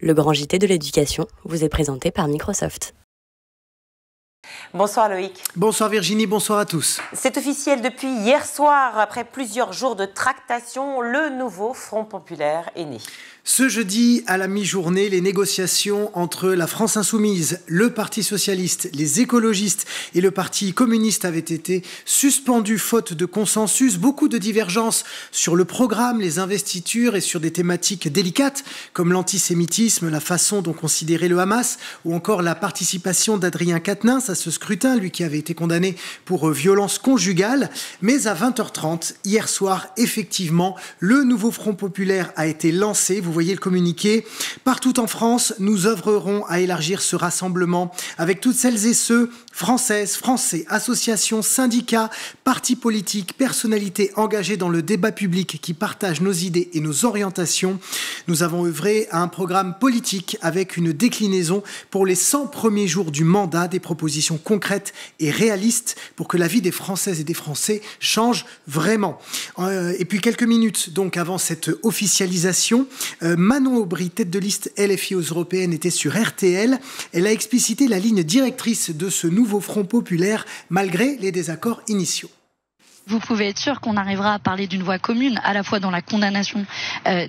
Le grand JT de l'éducation vous est présenté par Microsoft. Bonsoir Loïc. Bonsoir Virginie, bonsoir à tous. C'est officiel depuis hier soir, après plusieurs jours de tractation, le nouveau Front populaire est né. Ce jeudi, à la mi-journée, les négociations entre la France insoumise, le Parti socialiste, les écologistes et le Parti communiste avaient été suspendues faute de consensus. Beaucoup de divergences sur le programme, les investitures et sur des thématiques délicates comme l'antisémitisme, la façon dont considérer le Hamas ou encore la participation d'Adrien Quatennens à ce scrutin, lui qui avait été condamné pour violence conjugale. Mais à 20h30, hier soir, effectivement, le nouveau Front populaire a été lancé. Vous voyez le communiqué. Partout en France, nous œuvrerons à élargir ce rassemblement avec toutes celles et ceux, Françaises, Français, associations, syndicats, partis politiques, personnalités engagées dans le débat public qui partagent nos idées et nos orientations. Nous avons œuvré à un programme politique avec une déclinaison pour les 100 premiers jours du mandat, des propositions concrètes et réalistes pour que la vie des Françaises et des Français change vraiment. Et puis quelques minutes donc avant cette officialisation, Manon Aubry, tête de liste LFI aux Européennes, était sur RTL. Elle a explicité la ligne directrice de ce nouveau Front populaire malgré les désaccords initiaux. Vous pouvez être sûr qu'on arrivera à parler d'une voix commune, à la fois dans la condamnation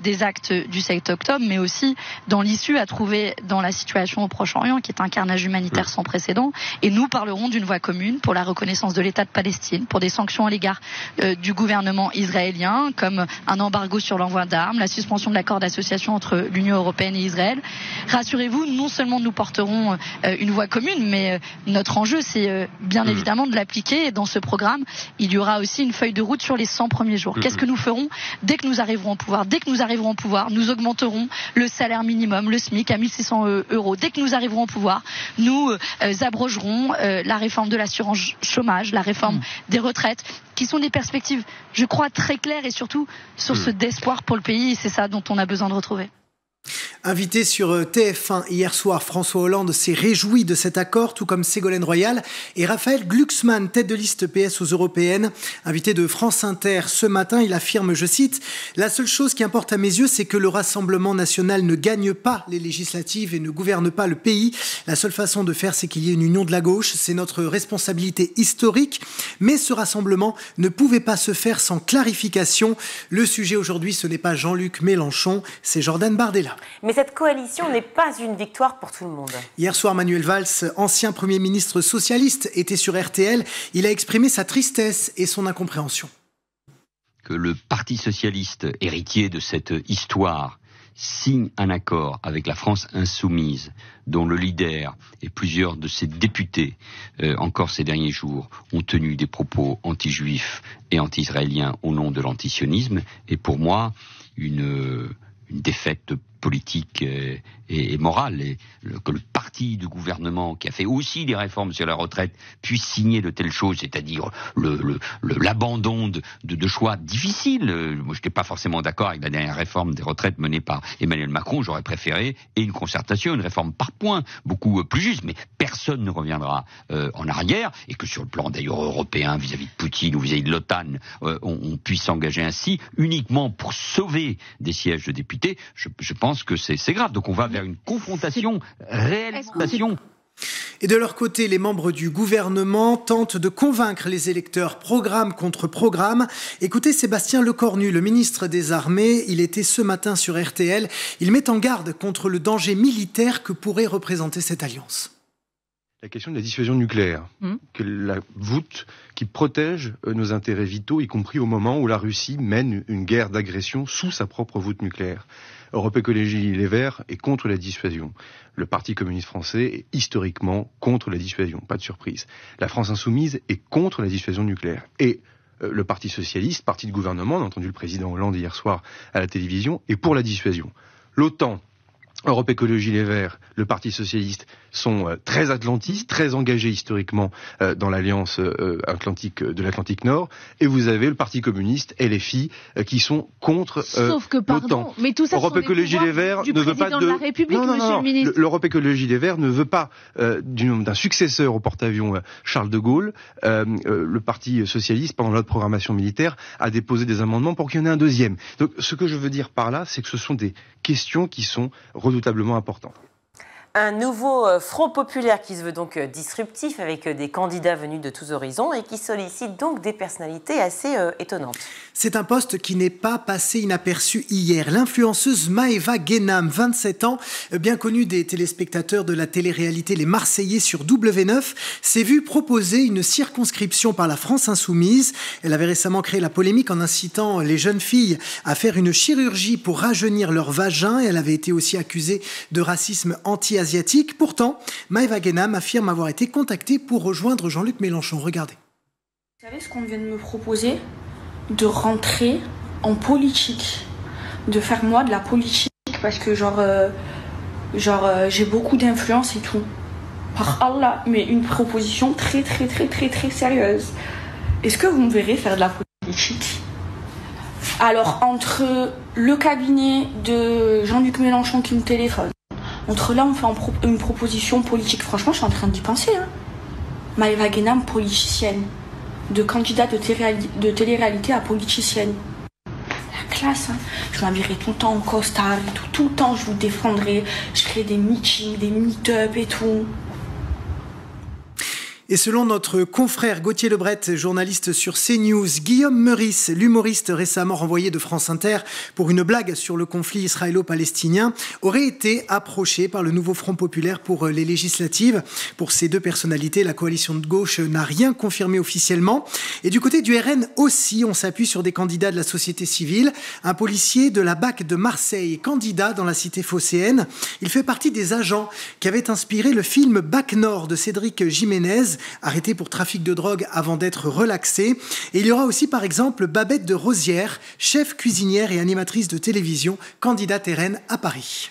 des actes du 7 octobre, mais aussi dans l'issue à trouver dans la situation au Proche-Orient, qui est un carnage humanitaire sans précédent. Et nous parlerons d'une voix commune pour la reconnaissance de l'État de Palestine, pour des sanctions à l'égard du gouvernement israélien, comme un embargo sur l'envoi d'armes, la suspension de l'accord d'association entre l'Union européenne et Israël. Rassurez-vous, non seulement nous porterons une voix commune, mais notre enjeu, c'est bien évidemment de l'appliquer. Et dans ce programme, il y aura aussi une feuille de route sur les 100 premiers jours. Qu'est-ce que nous ferons dès que nous arriverons au pouvoir? Dès que nous arriverons au pouvoir, nous augmenterons le salaire minimum, le SMIC, à 1 600 €. Dès que nous arriverons au pouvoir, nous abrogerons la réforme de l'assurance chômage, la réforme des retraites, qui sont des perspectives, je crois, très claires et surtout source d'espoir pour le pays. Et c'est ça dont on a besoin de retrouver. Invité sur TF1 hier soir, François Hollande s'est réjoui de cet accord, tout comme Ségolène Royal et Raphaël Glucksmann, tête de liste PS aux Européennes. Invité de France Inter ce matin, il affirme, je cite, « La seule chose qui importe à mes yeux, c'est que le Rassemblement national ne gagne pas les législatives et ne gouverne pas le pays. La seule façon de faire, c'est qu'il y ait une union de la gauche. C'est notre responsabilité historique. Mais ce rassemblement ne pouvait pas se faire sans clarification. Le sujet aujourd'hui, ce n'est pas Jean-Luc Mélenchon, c'est Jordan Bardella. » Mais cette coalition n'est pas une victoire pour tout le monde. Hier soir, Manuel Valls, ancien Premier ministre socialiste, était sur RTL. Il a exprimé sa tristesse et son incompréhension. Que le Parti socialiste, héritier de cette histoire, signe un accord avec la France insoumise, dont le leader et plusieurs de ses députés, encore ces derniers jours, ont tenu des propos anti-juifs et anti-israéliens au nom de l'antisionisme, est pour moi une défaite politique et morale, et que le parti du gouvernement qui a fait aussi des réformes sur la retraite puisse signer de telles choses, c'est-à-dire l'abandon de choix difficiles. Moi, je n'étais pas forcément d'accord avec la dernière réforme des retraites menée par Emmanuel Macron. J'aurais préféré une concertation, une réforme par points, beaucoup plus juste, mais personne ne reviendra en arrière, et que sur le plan d'ailleurs européen, vis-à-vis de Poutine ou vis-à-vis de l'OTAN, on puisse s'engager ainsi uniquement pour sauver des sièges de députés. Je pense que c'est grave. Donc on va vers une confrontation réellement. Et de leur côté, les membres du gouvernement tentent de convaincre les électeurs programme contre programme. Écoutez Sébastien Lecornu, le ministre des Armées, il était ce matin sur RTL. Il met en garde contre le danger militaire que pourrait représenter cette alliance. La question de la dissuasion nucléaire, que la voûte qui protège nos intérêts vitaux, y compris au moment où la Russie mène une guerre d'agression sous sa propre voûte nucléaire. Europe Écologie Les Verts est contre la dissuasion. Le Parti communiste français est historiquement contre la dissuasion, pas de surprise. La France insoumise est contre la dissuasion nucléaire. Et le Parti socialiste, parti de gouvernement, on a entendu le président Hollande hier soir à la télévision, est pour la dissuasion. L'OTAN, Europe Écologie Les Verts, le Parti Socialiste sont très atlantistes, très engagés historiquement dans l'alliance atlantique de l'Atlantique Nord, et vous avez le Parti communiste, LFI, qui sont contre Sauf que, pardon, l'OTAN. mais tout ça Europe Écologie Les Verts du ne veut pas président de la République, monsieur le ministre. L'Europe Écologie Les Verts ne veut pas d'un successeur au porte-avions Charles de Gaulle. Le Parti Socialiste, pendant notre programmation militaire, a déposé des amendements pour qu'il y en ait un deuxième. Donc, ce que je veux dire par là, c'est que ce sont des questions qui sont redoutablement importante. Un nouveau front populaire qui se veut donc disruptif avec des candidats venus de tous horizons et qui sollicite donc des personnalités assez étonnantes. C'est un poste qui n'est pas passé inaperçu hier. L'influenceuse Maëva Guénam, 27 ans, bien connue des téléspectateurs de la télé-réalité Les Marseillais sur W9, s'est vue proposer une circonscription par la France Insoumise. Elle avait récemment créé la polémique en incitant les jeunes filles à faire une chirurgie pour rajeunir leur vagin. Elle avait été aussi accusée de racisme anti-asiatique. Pourtant, Maëva Guénam affirme avoir été contactée pour rejoindre Jean-Luc Mélenchon. Regardez. Vous savez ce qu'on vient de me proposer ? De rentrer en politique, de faire moi de la politique, parce que j'ai beaucoup d'influence et tout. Par Allah, mais une proposition très sérieuse. Est-ce que vous me verrez faire de la politique ? Alors, entre le cabinet de Jean-Luc Mélenchon qui me téléphone, entre là, on fait une proposition politique. Franchement, je suis en train d'y penser. Maëva Guénam, politicienne. De candidat de télé-réalité à politicienne. La classe, hein. Je m'habillerai tout le temps en costard et tout le temps, je vous défendrai. Je ferai des meetings, des meet-up et tout. Et selon notre confrère Gauthier Lebret, journaliste sur CNews, Guillaume Meurice, l'humoriste récemment renvoyé de France Inter pour une blague sur le conflit israélo-palestinien, aurait été approché par le nouveau Front populaire pour les législatives. Pour ces deux personnalités, la coalition de gauche n'a rien confirmé officiellement. Et du côté du RN aussi, on s'appuie sur des candidats de la société civile. Un policier de la BAC de Marseille, candidat dans la cité phocéenne. Il fait partie des agents qui avaient inspiré le film BAC Nord de Cédric Jiménez, arrêté pour trafic de drogue avant d'être relaxé. Et il y aura aussi par exemple Babette de Rosière, chef cuisinière et animatrice de télévision, candidate RN à Paris.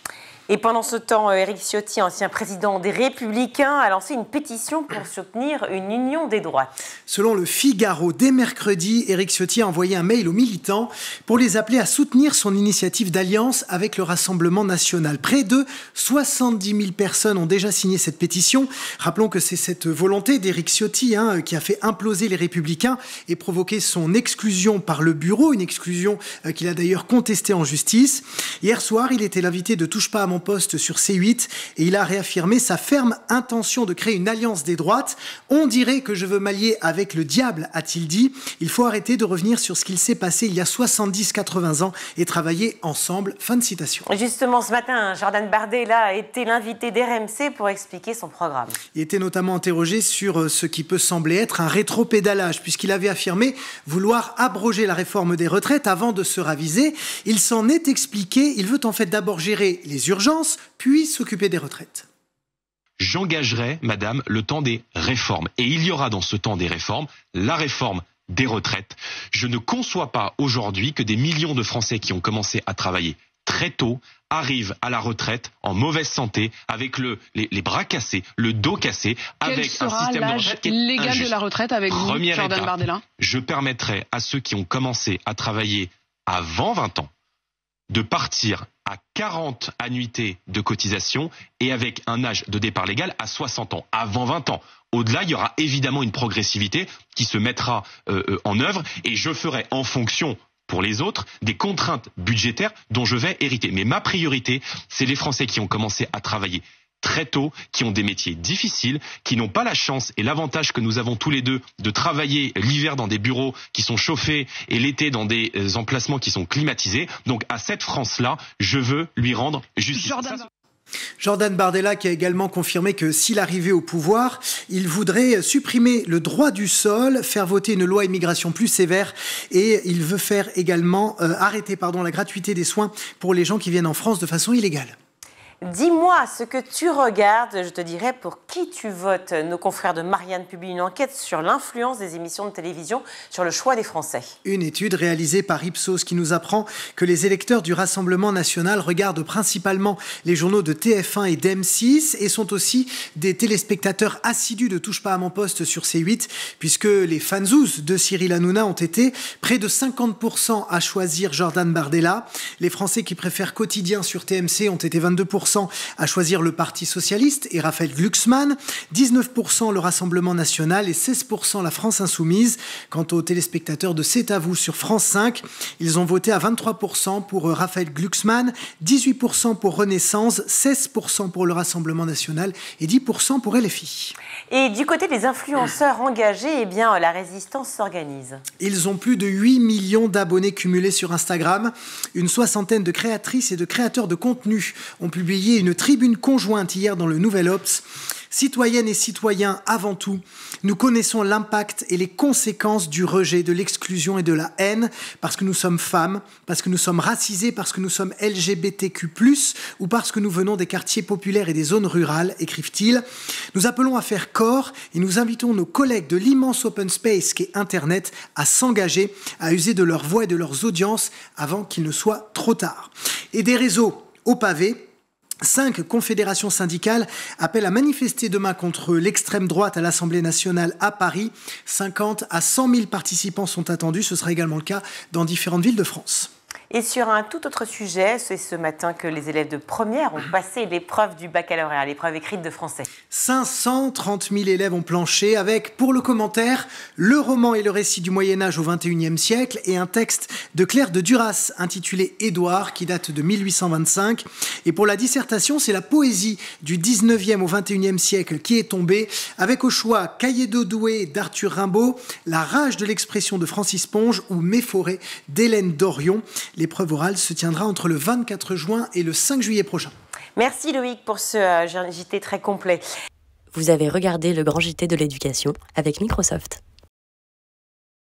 Et pendant ce temps, Éric Ciotti, ancien président des Républicains, a lancé une pétition pour soutenir une union des droites. Selon le Figaro, dès mercredi, Éric Ciotti a envoyé un mail aux militants pour les appeler à soutenir son initiative d'alliance avec le Rassemblement national. Près de 70 000 personnes ont déjà signé cette pétition. Rappelons que c'est cette volonté d'Éric Ciotti qui a fait imploser les Républicains et provoqué son exclusion par le bureau, une exclusion qu'il a d'ailleurs contestée en justice. Hier soir, il était l'invité de Touche pas à mon poste sur C8 et il a réaffirmé sa ferme intention de créer une alliance des droites. On dirait que je veux m'allier avec le diable, a-t-il dit. Il faut arrêter de revenir sur ce qu'il s'est passé il y a 70-80 ans et travailler ensemble. Fin de citation. Justement, ce matin, Jordan Bardella a été l'invité d'RMC pour expliquer son programme. Il était notamment interrogé sur ce qui peut sembler être un rétropédalage, puisqu'il avait affirmé vouloir abroger la réforme des retraites avant de se raviser. Il s'en est expliqué. Il veut en fait d'abord gérer les urgences, puis s'occuper des retraites. J'engagerai, madame, le temps des réformes. Et il y aura dans ce temps des réformes la réforme des retraites. Je ne conçois pas aujourd'hui que des millions de Français qui ont commencé à travailler très tôt arrivent à la retraite en mauvaise santé, avec les bras cassés, le dos cassé, avec un système de retraite qui est légal injuste. de la retraite avec vous, Jordan Bardella. Je permettrai à ceux qui ont commencé à travailler avant 20 ans de partir à 40 annuités de cotisation et avec un âge de départ légal à 60 ans, avant 20 ans. Au-delà, il y aura évidemment une progressivité qui se mettra en œuvre et je ferai en fonction pour les autres des contraintes budgétaires dont je vais hériter. Mais ma priorité, c'est les Français qui ont commencé à travailler très tôt, qui ont des métiers difficiles, qui n'ont pas la chance et l'avantage que nous avons tous les deux de travailler l'hiver dans des bureaux qui sont chauffés et l'été dans des emplacements qui sont climatisés. Donc à cette France-là, je veux lui rendre justice. Jordan Bardella qui a également confirmé que s'il arrivait au pouvoir, il voudrait supprimer le droit du sol, faire voter une loi immigration plus sévère et il veut faire également arrêter la gratuité des soins pour les gens qui viennent en France de façon illégale. Dis-moi ce que tu regardes, je te dirai pour qui tu votes. Nos confrères de Marianne publient une enquête sur l'influence des émissions de télévision sur le choix des Français. Une étude réalisée par Ipsos qui nous apprend que les électeurs du Rassemblement national regardent principalement les journaux de TF1 et d'M6 et sont aussi des téléspectateurs assidus de Touche pas à mon poste sur C8 puisque les fanzous de Cyril Hanouna ont été près de 50% à choisir Jordan Bardella. Les Français qui préfèrent Quotidien sur TMC ont été 22% à choisir le Parti socialiste et Raphaël Glucksmann. Glucksmann, 19% le Rassemblement national et 16% la France insoumise. Quant aux téléspectateurs de C'est à vous sur France 5, ils ont voté à 23% pour Raphaël Glucksmann, 18% pour Renaissance, 16% pour le Rassemblement national et 10% pour LFI. Et du côté des influenceurs engagés, eh bien, la résistance s'organise. Ils ont plus de 8 millions d'abonnés cumulés sur Instagram. Une soixantaine de créatrices et de créateurs de contenu ont publié une tribune conjointe hier dans le Nouvel Obs. Citoyennes et citoyens, avant tout, nous connaissons l'impact et les conséquences du rejet, de l'exclusion et de la haine, parce que nous sommes femmes, parce que nous sommes racisés, parce que nous sommes LGBTQ+, ou parce que nous venons des quartiers populaires et des zones rurales, écrivent-ils. Nous appelons à faire corps et nous invitons nos collègues de l'immense open space qu'est Internet à s'engager, à user de leur voix et de leurs audiences avant qu'il ne soit trop tard. Et des réseaux au pavé. 5 confédérations syndicales appellent à manifester demain contre l'extrême droite à l'Assemblée nationale à Paris. 50 à 100 000 participants sont attendus. Ce sera également le cas dans différentes villes de France. Et sur un tout autre sujet, c'est ce matin que les élèves de première ont passé l'épreuve du baccalauréat, l'épreuve écrite de français. 530 000 élèves ont planché avec, pour le commentaire, le roman et le récit du Moyen-Âge au XXIe siècle et un texte de Claire de Duras intitulé Édouard qui date de 1825. Et pour la dissertation, c'est la poésie du 19e au XXIe siècle qui est tombée avec au choix Cahiers d'Odoué d'Arthur Rimbaud, La rage de l'expression de Francis Ponge ou Mes forêts d'Hélène Dorion. L'épreuve orale se tiendra entre le 24 juin et le 5 juillet prochain. Merci Loïc pour ce JT très complet. Vous avez regardé le grand JT de l'éducation avec Microsoft.